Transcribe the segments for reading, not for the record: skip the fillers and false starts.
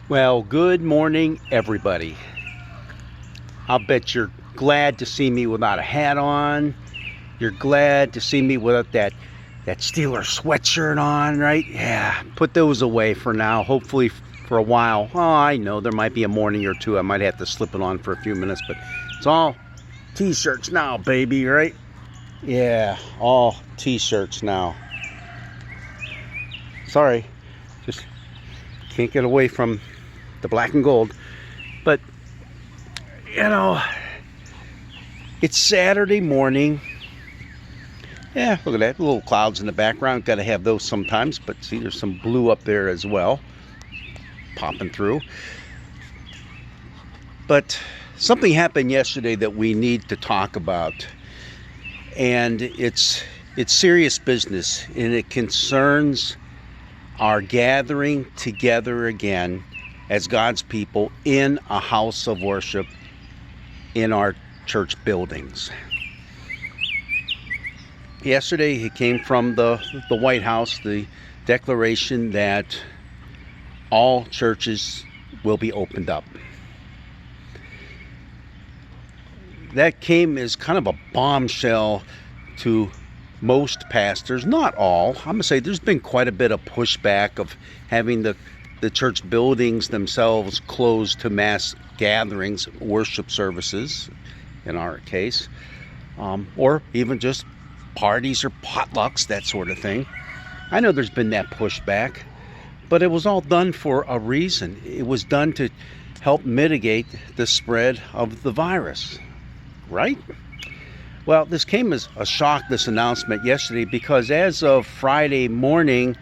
Well, good morning, everybody. I'll bet you're glad to see me without a hat on. You're glad to see me without that Steeler sweatshirt on, right? Yeah, put those away for now. Hopefully for a while. Oh, I know there might be a morning or two I might have to slip it on for a few minutes, but it's all t-shirts now, baby, right? Yeah, all t-shirts now. Sorry, just can't get away from the black and gold. But you know, it's Saturday morning. Yeah, look at that, little clouds in the background. Got to have those sometimes, but see, there's some blue up there as well, popping through. But something happened yesterday that we need to talk about, and it's serious business, and it concerns our gathering together again as God's people in a house of worship in our church buildings. Yesterday it came from the White House, the declaration that all churches will be opened up. That came as kind of a bombshell to most pastors, not all. I'm going to say there's been quite a bit of pushback of having the church buildings themselves closed to mass gatherings, worship services, in our case, or even just parties or potlucks, that sort of thing. I know there's been that pushback, but it was all done for a reason. It was done to help mitigate the spread of the virus, right? Well, this came as a shock, this announcement yesterday, because as of Friday morning,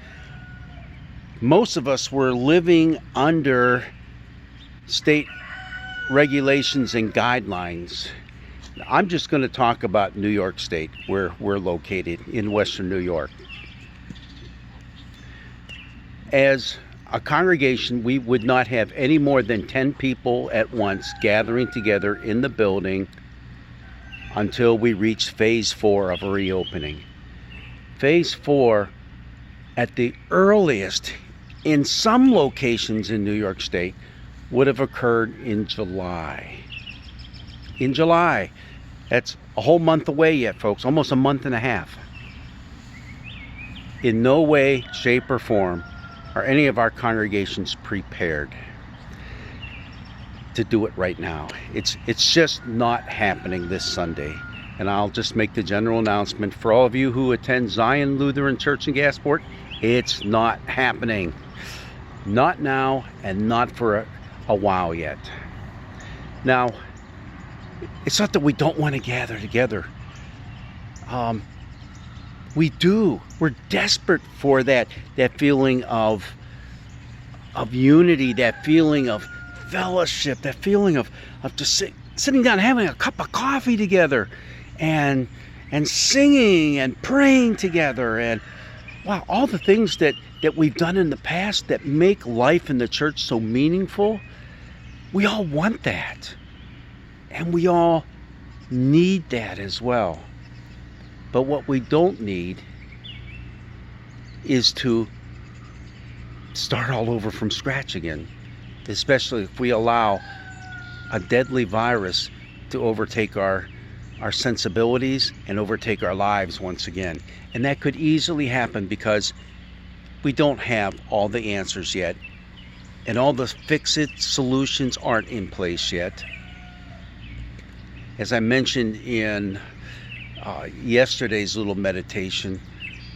most of us were living under state regulations and guidelines. I'm just going to talk about New York State, where we're located in Western New York. As a congregation, we would not have any more than 10 people at once gathering together in the building until we reach phase 4 of a reopening. Phase 4, at the earliest, in some locations in New York State, would have occurred in July. In July. That's a whole month away yet, folks. Almost a month and a half. In no way, shape, or form are any of our congregations prepared to do it right now. It's just not happening this Sunday. And I'll just make the general announcement for all of you who attend Zion Lutheran Church in Gasport. It's not happening. Not now, and not for a while yet. Now, it's not that we don't want to gather together. We do. We're desperate for that feeling of unity, that feeling of fellowship, that feeling of just sitting down, having a cup of coffee together, and singing and praying together, and wow, all the things that we've done in the past that make life in the church so meaningful. We all want that. And we all need that as well. But what we don't need is to start all over from scratch again, especially if we allow a deadly virus to overtake our sensibilities and overtake our lives once again. And that could easily happen because we don't have all the answers yet, and all the fix-it solutions aren't in place yet. As I mentioned in yesterday's little meditation,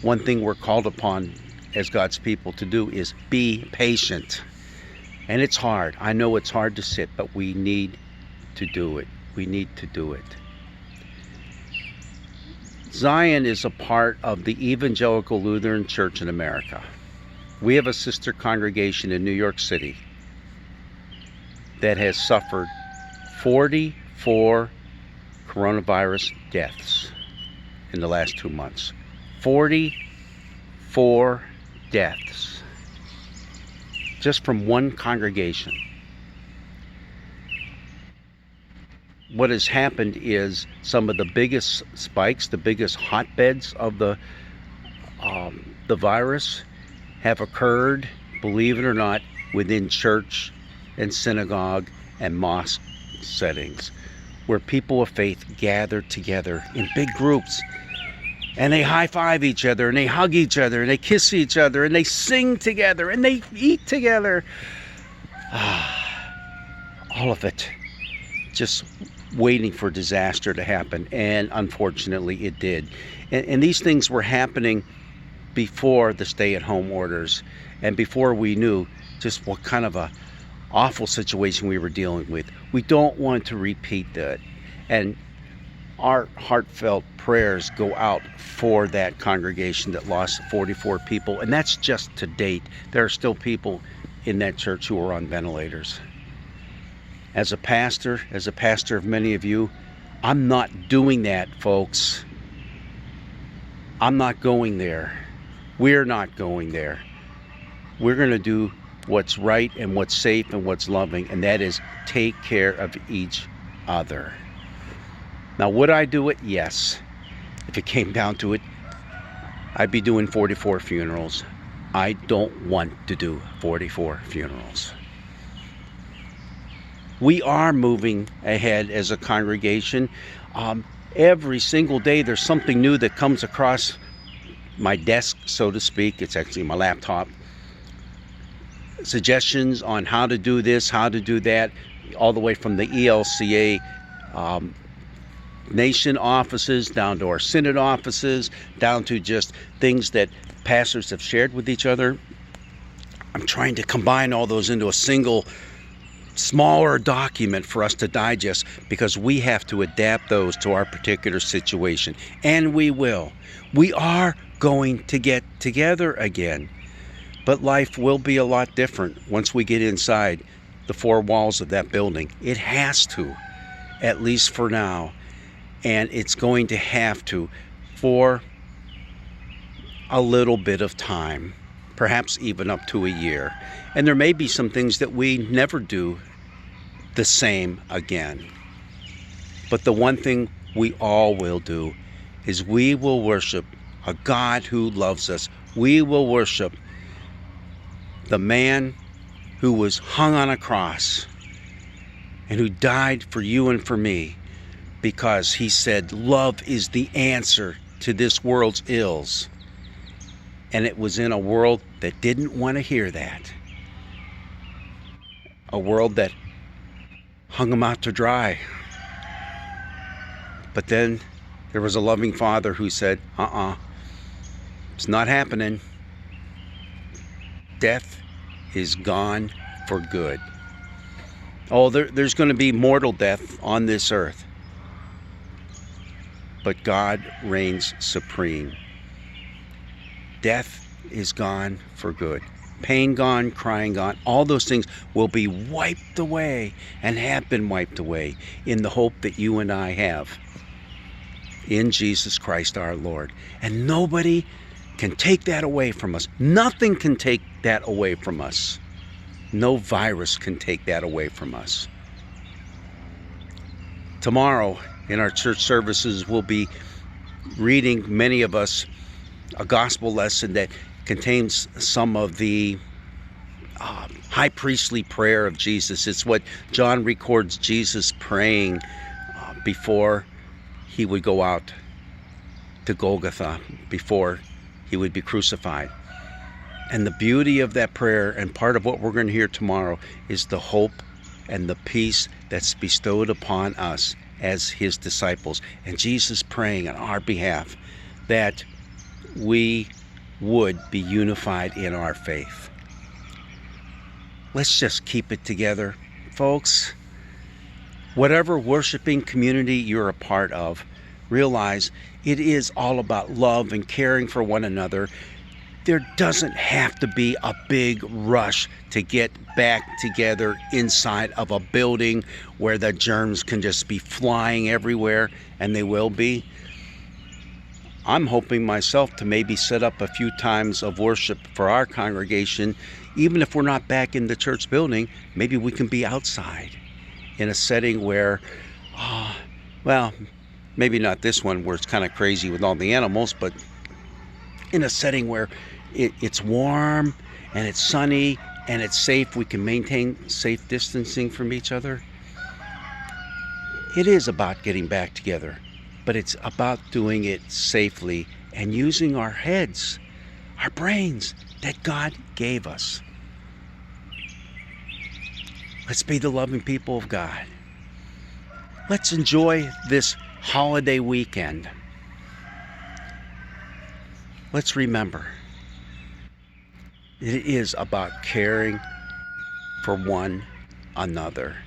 one thing we're called upon as God's people to do is be patient. And it's hard. I know it's hard to sit, but we need to do it. We need to do it. Zion is a part of the Evangelical Lutheran Church in America. We have a sister congregation in New York City that has suffered 44 coronavirus deaths in the last 2 months. 44 deaths just from one congregation. What has happened is some of the biggest spikes, the biggest hotbeds of the virus have occurred, believe it or not, within church and synagogue and mosque settings where people of faith gather together in big groups, and they high-five each other, and they hug each other, and they kiss each other, and they sing together, and they eat together. All of it just waiting for disaster to happen, and unfortunately it did. And these things were happening before the stay-at-home orders, and before we knew just what kind of a awful situation we were dealing with. We don't want to repeat that, and our heartfelt prayers go out for that congregation that lost 44 people, and that's just to date. There are still people in that church who are on ventilators. As a pastor of many of you, I'm not doing that, folks. I'm not going there. We're not going there. We're going to do what's right and what's safe and what's loving, and that is take care of each other. Now, would I do it? Yes. If it came down to it, I'd be doing 44 funerals. I don't want to do 44 funerals. We are moving ahead as a congregation. Every single day there's something new that comes across my desk, so to speak. It's actually my laptop. Suggestions on how to do this, how to do that, all the way from the ELCA nation offices down to our synod offices, down to just things that pastors have shared with each other. I'm trying to combine all those into a single smaller document for us to digest, because we have to adapt those to our particular situation, and we will. We are going to get together again. But life will be a lot different once we get inside the four walls of that building. It has to, at least for now. And it's going to have to for a little bit of time, perhaps even up to a year. And there may be some things that we never do the same again. But the one thing we all will do is we will worship a God who loves us. We will worship the man who was hung on a cross and who died for you and for me, because he said love is the answer to this world's ills. And it was in a world that didn't want to hear that. A world that hung him out to dry. But then there was a loving Father who said, it's not happening. Death is gone for good. Oh, there's going to be mortal death on this earth. But God reigns supreme. Death is gone for good. Pain gone, crying gone. All those things will be wiped away and have been wiped away in the hope that you and I have in Jesus Christ our Lord. And nobody can take that away from us. Nothing can take that away from us. No virus can take that away from us. Tomorrow in our church services, we'll be reading, many of us, a gospel lesson that contains some of the high priestly prayer of Jesus. It's what John records Jesus praying before he would go out to Golgotha, before he would be crucified. And the beauty of that prayer, and part of what we're going to hear tomorrow, is the hope and the peace that's bestowed upon us as his disciples. And Jesus praying on our behalf that we would be unified in our faith. Let's just keep it together, folks. Whatever worshiping community you're a part of, realize it is all about love and caring for one another. There doesn't have to be a big rush to get back together inside of a building where the germs can just be flying everywhere, and they will be. I'm hoping myself to maybe set up a few times of worship for our congregation. Even if we're not back in the church building, maybe we can be outside in a setting where, well, maybe not this one where it's kind of crazy with all the animals, but in a setting where it's warm and it's sunny and it's safe, we can maintain safe distancing from each other, it is about getting back together. But it's about doing it safely and using our heads, our brains that God gave us. Let's be the loving people of God. Let's enjoy this holiday weekend. Let's remember, it is about caring for one another,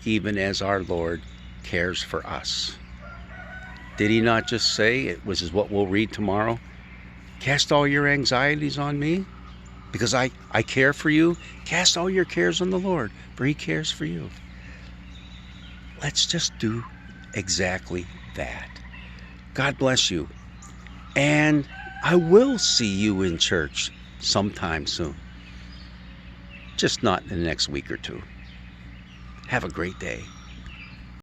even as our Lord cares for us. Did he not just say, which is what we'll read tomorrow, cast all your anxieties on me because I care for you? Cast all your cares on the Lord, for he cares for you. Let's just do exactly that. God bless you. And I will see you in church sometime soon. Just not in the next week or two. Have a great day.